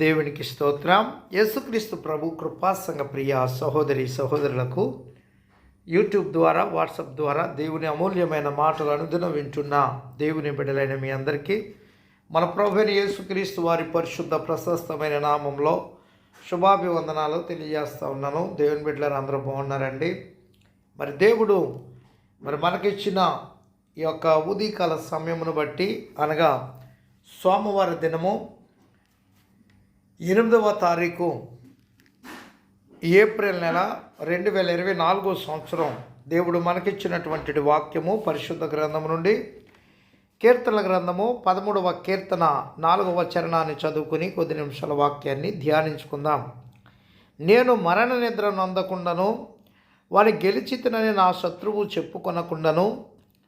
దేవునికి స్తోత్రం. యేసుక్రీస్తు ప్రభు కృపా సంఘ ప్రియ సహోదరి సహోదరులకు యూట్యూబ్ ద్వారా వాట్సాప్ ద్వారా దేవుని అమూల్యమైన మాటలు అనుదినం వింటున్న దేవుని బిడ్డలైన మీ అందరికీ మన ప్రభువైన యేసుక్రీస్తు వారి పరిశుద్ధ ప్రశస్తమైన నామంలో శుభాభివందనాలు తెలియజేస్తూ ఉన్నాను. దేవుని బిడ్డలు అందరూ బాగున్నారండి. మరి దేవుడు మనకిచ్చిన ఈ యొక్క ఉదయకాల సమయమును బట్టి అనగా సోమవారం దినము 8వ తారీఖు ఏప్రిల్ నెల 2024 సంవత్సరం దేవుడు మనకిచ్చినటువంటి వాక్యము పరిశుద్ధ గ్రంథం నుండి కీర్తనల గ్రంథము 13వ కీర్తన 4వ చరణాన్ని చదువుకుని కొద్ది నిమిషాల వాక్యాన్ని ధ్యానించుకుందాం. నేను మరణ నిద్ర నొందకుండాను వాని గెలిచితనని నా శత్రువు చెప్పుకొనకుండాను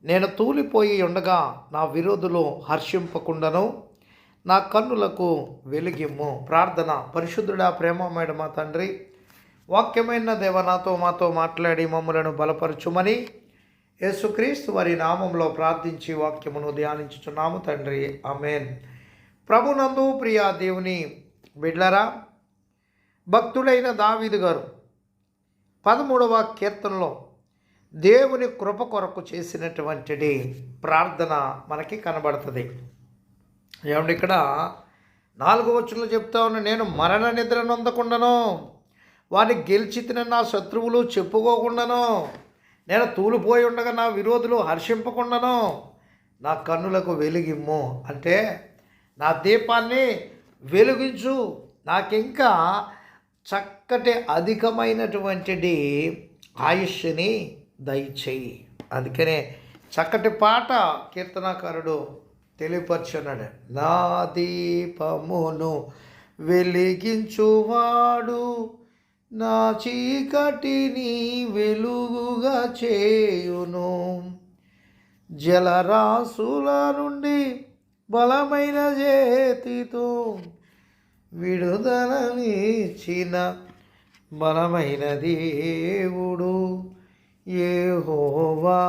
నేను తూలిపోయి ఉండగా నా విరోధులు హర్షింపకుండాను నా కన్నులకు వెలిగిమ్ము. ప్రార్థన. పరిశుద్ధుడా ప్రేమమేడ మా తండ్రి, వాక్యమైన దేవ మాతో మాట్లాడి మమ్మలను బలపరచుమని యేసుక్రీస్తు వారి నామంలో ప్రార్థించి వాక్యమును ధ్యానించుచున్నాము తండ్రి. ఆమేన్. ప్రభునందు ప్రియా దేవుని బిడ్లరా, భక్తుడైన దావీదు గారు 13వ కీర్తనలో దేవుని కృప కొరకు చేసినటువంటి ప్రార్థన మనకి కనబడుతుంది. ఏమంటే ఇక్కడ 4వ వచనంలో చెప్తా ఉన్నా, నేను మరణ నిద్ర నొందకుండాను వారిని గెలిచితిన నా శత్రువులు చెప్పుకోకుండాను నేను తూలిపోయి ఉండగా నా విరోధులు హర్షింపకుండాను నా కన్నులకు వెలిగిమ్ము. అంటే నా దీపాన్ని వెలిగించు, నాకింకా చక్కటి అధికమైనటువంటి ఆయుష్ని దయచేయి. అందుకనే చక్కటి పాట కీర్తనాకారుడు తెలియపరచున్నాడు. నా దీపమును వెలిగించువాడు నా చీకటిని వెలుగుగా చేయును, జలరాశుల నుండి బలమైన చేతితో విడుదలనిచ్చిన బలమైన దేవుడు యెహోవా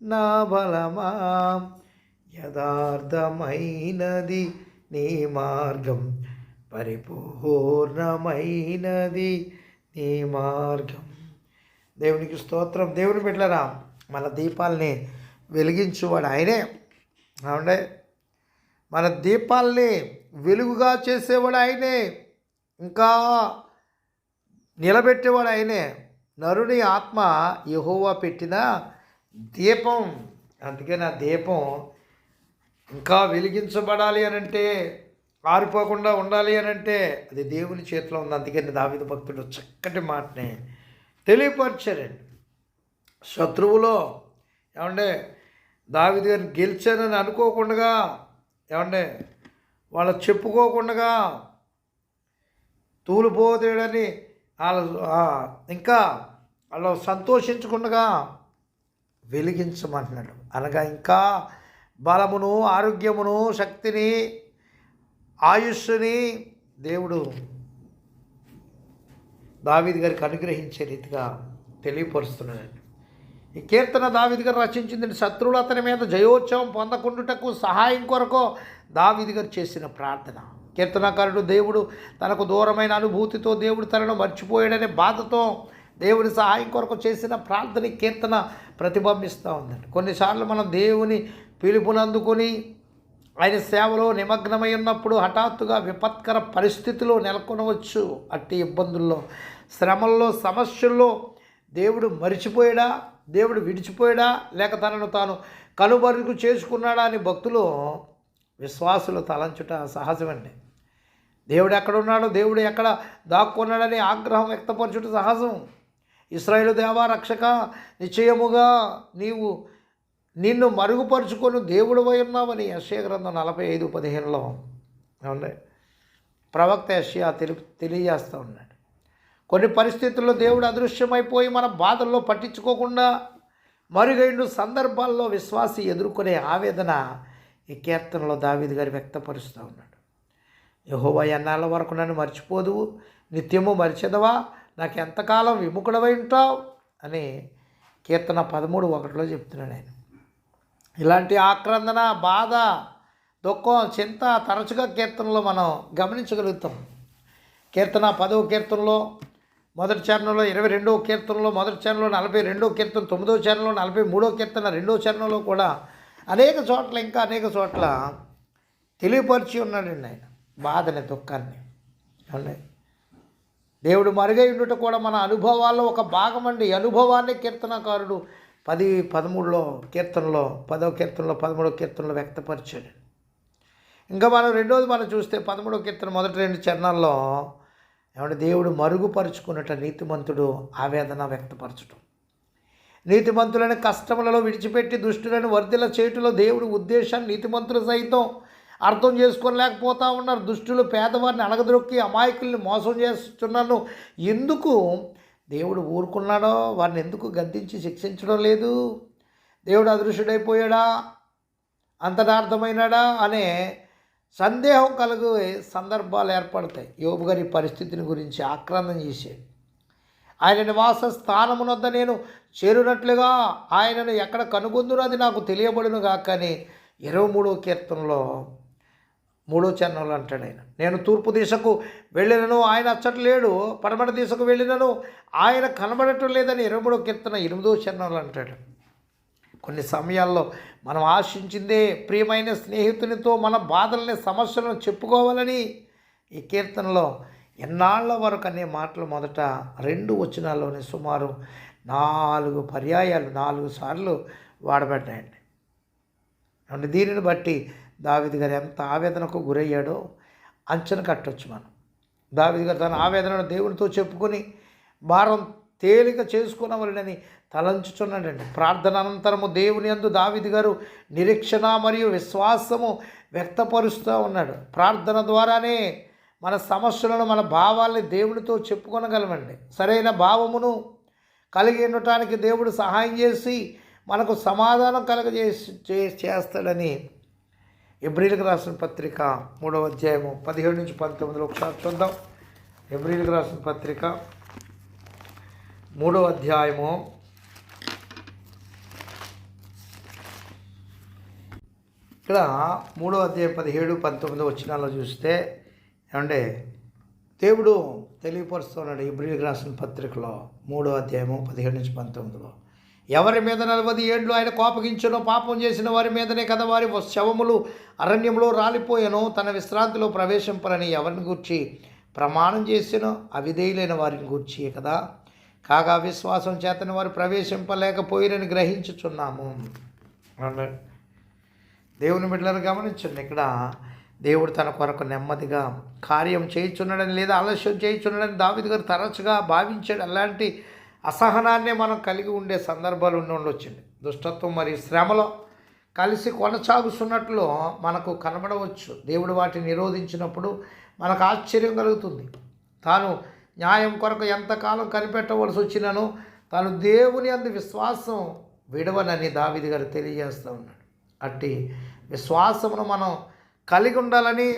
నా బలమా, యథార్థమైనది నీ మార్గం, పరిపూర్ణమైనది నీ మార్గం. దేవునికి స్తోత్రం. దేవుని బిడ్డలారా, మన దీపాలని వెలిగించువాడు ఆయనే. అవునండి, మన దీపాలని వెలుగుగా చేసేవాడు ఆయనే, ఇంకా నిలబెట్టేవాడు ఆయనే. నరుని ఆత్మ యెహోవా పెట్టిన దీపం. అందుకే నా దీపం ఇంకా వెలిగించబడాలి అనంటే, ఆరిపోకుండా ఉండాలి అనంటే అది దేవుని చేతిలో ఉంది. అందుకని దావీదు భక్తుడు చక్కటి మాటని తెలియపరిచారండి. శత్రువులో ఏమంటే దావీదు గారిని గెలిచానని అనుకోకుండా, ఏమంటే వాళ్ళు చెప్పుకోకుండా, తూలిపోతాడని ఇంకా వాళ్ళు సంతోషించకుండా వెలిగించమంటున్నాడు. అనగా ఇంకా బలమును, ఆరోగ్యమును, శక్తిని, ఆయుష్ని దేవుడు దావీదు గారికి అనుగ్రహించే రీతిగా తెలియపరుస్తున్నాడండి. ఈ కీర్తన దావీదు గారు రచించింది. శత్రువులు అతని మీద జయోత్సవం పొందకుండుటకు సహాయం కొరకు దావీదు గారు చేసిన ప్రార్థన. కీర్తనకారుడు దేవుడు తనకు దూరమైన అనుభూతితో దేవుడు తనను మర్చిపోయాడనే బాధతో దేవుని సహాయం కొరకు చేసిన ప్రార్థన కీర్తన ప్రతిబింబిస్తూ ఉందండి. కొన్నిసార్లు మనం దేవుని పిలుపునందుకొని ఆయన సేవలో నిమగ్నమై ఉన్నప్పుడు హఠాత్తుగా విపత్కర పరిస్థితిలో నెలకొనవచ్చు. అట్టి ఇబ్బందుల్లో, శ్రమల్లో, సమస్యల్లో దేవుడు మరిచిపోయాడా, దేవుడు విడిచిపోయాడా, లేక తనను తాను కనుమరుగు చేసుకున్నాడా అని భక్తులు, విశ్వాసులు తలంచుట సహజమండి. దేవుడు ఎక్కడున్నాడో, దేవుడు ఎక్కడ దాక్కున్నాడని ఆగ్రహం వ్యక్తపరచుట సహజం. ఇశ్రాయేలు దేవా రక్షక, నిశ్చయముగా నిన్ను మరుగుపరుచుకొని దేవుడివై ఉన్నావని యెషయా గ్రంథం 45:15 ఏమండి ప్రవక్త యెషయా తెలియజేస్తూ ఉన్నాడు. కొన్ని పరిస్థితుల్లో దేవుడు అదృశ్యమైపోయి మన బాధల్లో పట్టించుకోకుండా మరుగైన సందర్భాల్లో విశ్వాసి ఎదుర్కొనే ఆవేదన ఈ కీర్తనలో దావీదు గారు వ్యక్తపరుస్తూ ఉన్నాడు. యెహోవా ఎన్నాళ్ళ వరకు నన్ను మర్చిపోదువు, నిత్యము మరిచెదవా, నాకు ఎంతకాలం విముఖుడవై ఉంటావు అని కీర్తన 13:1 చెప్తున్నాడు ఆయన. ఇలాంటి ఆక్రందన, బాధ, దుఃఖం, చింత తరచుగా కీర్తనలో మనం గమనించగలుగుతాం. కీర్తన 10వ కీర్తనలో మొదటి చరణంలో, 22వ కీర్తనలో మొదటి చరణంలో, 42వ కీర్తన 9వ చరణంలో, 43వ కీర్తన 2వ చరణంలో కూడా అనేక చోట్ల, ఇంకా అనేక చోట్ల తెలియపరిచి ఉన్నాడండి ఆయన బాధని, దుఃఖాన్ని. అవునండి, దేవుడు మరుగై ఉండుట కూడా మన అనుభవాల్లో ఒక భాగం అండి. ఈ అనుభవాన్ని కీర్తనకారుడు 13వ కీర్తనలో, 10వ కీర్తనలో, 13వ కీర్తనలో వ్యక్తపరిచాడు. ఇంకా రెండోది మనం చూస్తే 13వ కీర్తన మొదటి 2 చరణాల్లో ఏమంటే దేవుడు మరుగుపరుచుకున్నట నీతిమంతుడు ఆవేదన వ్యక్తపరచడం. నీతిమంతులని కష్టములలో విడిచిపెట్టి దుష్టులను వర్ధిల్ల చేయుటలో దేవుడి ఉద్దేశాన్ని నీతిమంతులు సైతం అర్థం చేసుకోలేకపోతా ఉన్నారు. దుష్టులు పేదవారిని అణగద్రొక్కి అమాయకుల్ని మోసం చేస్తున్నాను. ఎందుకు దేవుడు ఊరుకున్నాడో, వారిని ఎందుకు గద్దించి శిక్షించడం లేదు? దేవుడు అదృశ్యుడైపోయాడా, అంతటార్థమైనాడా అనే సందేహం కలిగే సందర్భాలు ఏర్పడతాయి. యోబు గారి పరిస్థితిని గురించి ఆక్రందన చేశాడు. ఆయన నివాస స్థానమునొద్ద నేను చేరునట్లుగా ఆయనను ఎక్కడ కనుగొందునో అది నాకు తెలియబడును గాక అని 23వ కీర్తనలో 3వ చరణంలో అంటాడు ఆయన. నేను తూర్పు దిశకు వెళ్ళినను ఆయన అచ్చట్లేడు, పడమట దిశకు వెళ్ళినను ఆయన కనబడటం లేదని 23వ కీర్తన 8వ చరణంలో అంటాడు. కొన్ని సమయాల్లో మనం ఆశించిందే ప్రియమైన స్నేహితునితో మన బాధల్ని, సమస్యలను చెప్పుకోవాలని ఈ కీర్తనలో ఎన్నాళ్ళ వరకు అనే మాటలు మొదట 2 వచనాల్లోనే సుమారు 4 పర్యాయాలు, 4 సార్లు వాడబడ్డాయండి. అంటే దీనిని బట్టి దావీదు గారు ఎంత ఆవేదనకు గురయ్యాడో అంచనా కట్టొచ్చు మనం. దావీదు గారు తన ఆవేదనను దేవునితో చెప్పుకొని భారం తేలిక చేసుకునవలనని తలంచుచున్నాడండి. ప్రార్థన అనంతరము దేవుని యందు దావీదు గారు నిరీక్షణ మరియు విశ్వాసము వ్యక్తపరుస్తూ ఉన్నాడు. ప్రార్థన ద్వారానే మన సమస్యలను, మన భావాల్ని దేవునితో చెప్పుకొనగలమండి. సరైన భావమును కలిగి ఉండటానికి దేవుడు సహాయం చేసి మనకు సమాధానం చేస్తాడని హెబ్రీయులకు రాసిన పత్రిక 3వ అధ్యాయము 17 నుంచి 19 ఒకసారి చూద్దాం. హెబ్రీయులకు రాసిన పత్రిక 3వ అధ్యాయము ఇక్కడ 3వ అధ్యాయం 17, 19 వచనాల్లో చూస్తే ఏమంటే దేవుడు తెలియపరుస్తున్నాడు. హెబ్రీయులకు రాసిన పత్రికలో 3వ అధ్యాయము 17 నుంచి 19లో ఎవరి మీద 40 ఏళ్ళు ఆయన కోపగించునో పాపం చేసిన వారి మీదనే కదా వారి శవములు అరణ్యంలో రాలిపోయాను. తన విశ్రాంతిలో ప్రవేశింపరని ఎవరిని గూర్చి ప్రమాణం చేసినో అవిధేయులైన వారిని గూర్చి కదా. కాగా విశ్వాసం చేతని వారు ప్రవేశింపలేకపోయినని గ్రహించుచున్నాము. దేవుని బిడ్డలను గమనించండి. ఇక్కడ దేవుడు తన కొరకు నెమ్మదిగా కార్యం చేయుచున్నాడని లేదా ఆలస్యం చేయుచున్నాడని దావీదు గారు తరచుగా భావించాడు. అలాంటి అసహనాన్నే మనం కలిగి ఉండే సందర్భాలు ఉండొచ్చండి. దుష్టత్వం మరియు శ్రమలో కలిసి కొనసాగుతున్నట్లు మనకు కనబడవచ్చు. దేవుడు వాటిని నిరోధించినప్పుడు మనకు ఆశ్చర్యం కలుగుతుంది. తాను న్యాయం కొరకు ఎంతకాలం కనిపెట్టవలసి వచ్చినను తాను దేవుని అందు విశ్వాసం విడవనని దావీదు గారు తెలియజేస్తూ ఉన్నాడు. అట్టి విశ్వాసమును మనం కలిగి ఉండాలని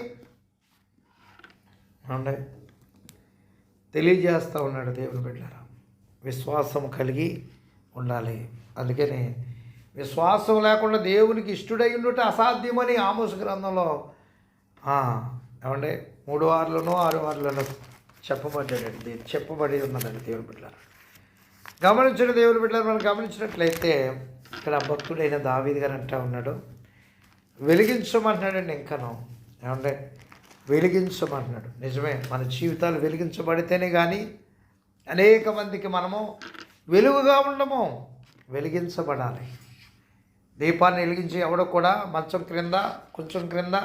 తెలియజేస్తూ ఉన్నాడు దేవుని బిడ్డలారా. విశ్వాసం కలిగి ఉండాలి. అందుకని విశ్వాసం లేకుండా దేవునికి ఇష్టడై ఉండుట అసాధ్యమని ఆమోస్ గ్రంథంలో ఏమంటే 3:6లోనో 6:6లోనో చెప్పబడి ఉన్నదండి దేవుని బిడ్డలారా. గమనించిన దేవుని బిడ్డలారా, మనం గమనించినట్లయితే ఇక్కడ భక్తుడైన దావీదు గారు అంటూ ఉన్నాడు, వెలిగించమంటున్నాడండి. ఇంకను ఏమంటే వెలిగించమంటున్నాడు. నిజమే, మన జీవితాలు వెలిగించబడితేనే కానీ అనేక మందికి మనము వెలుగుగా ఉండము. వెలిగించబడాలి. దీపాన్ని వెలిగించి ఎవడో కూడా మంచం క్రింద కొంచెం క్రింద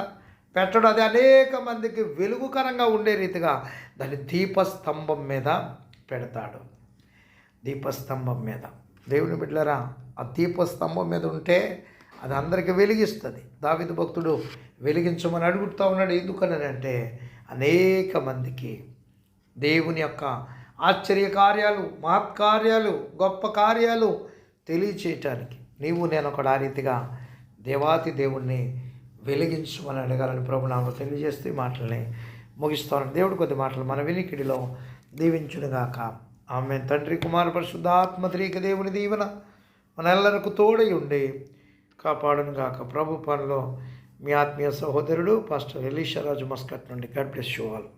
పెట్టడం, అది అనేక మందికి వెలుగుకరంగా ఉండే రీతిగా దాన్ని దీపస్తంభం మీద పెడతాడు. దీపస్తంభం మీద దేవుని బిడ్డలారా, ఆ దీపస్తంభం మీద ఉంటే అది అందరికీ వెలిగిస్తుంది. దావీదు భక్తుడు వెలిగించమని అడుగుతూ ఉన్నాడు. ఎందుకని అంటే అనేక మందికి దేవుని యొక్క ఆశ్చర్య కార్యాలు, మహత్కార్యాలు, గొప్ప కార్యాలు తెలియచేయటానికి నీవు నేను ఒక ఆ రీతిగా దేవాతి దేవుణ్ణి వెలిగించమని అడగాలని ప్రభునామములో తెలియజేస్తూ ఈ మాటల్ని ముగిస్తాను. దేవుడు కొద్ది మాటలు మన వినికిడిలో దీవించునుగాక. ఆమేన్. తండ్రి, కుమార, పరిశుద్ధాత్మ త్రియేక దేవుని దీవెన మన ఎల్లరకు తోడై ఉండి కాపాడునుగాక. ప్రభు పనిలో మీ ఆత్మీయ సహోదరుడు పాస్టర్ ఎలీషా రాజు మస్కట్ నుండి. God bless you all.